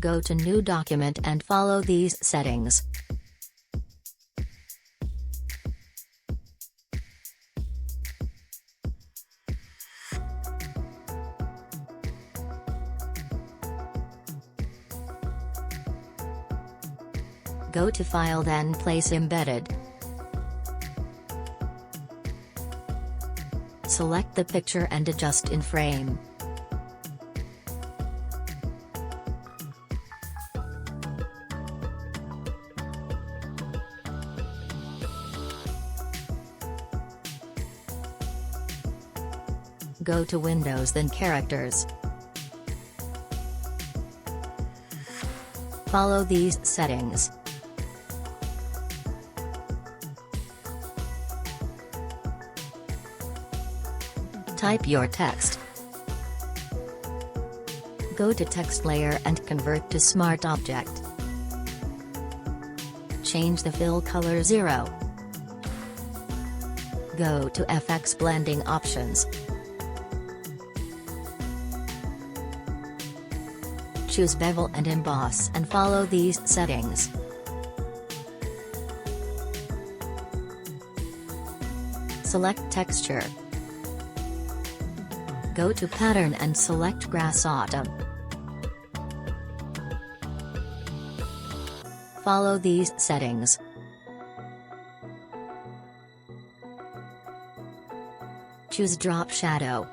Go to New Document and follow these settings. Go to File, then Place Embedded. Select the picture and adjust in frame. Go to Windows, then Characters. Follow these settings. Type your text. Go to Text Layer and convert to Smart Object. Change the fill color 0. Go to FX Blending Options. Choose Bevel and Emboss and follow these settings. Select Texture. Go to Pattern and select Grass Autumn. Follow these settings. Choose Drop Shadow.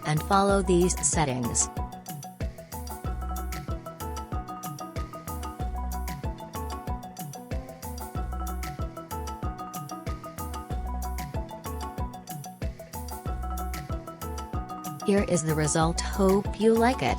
And follow these settings. Here is the result. Hope you like it.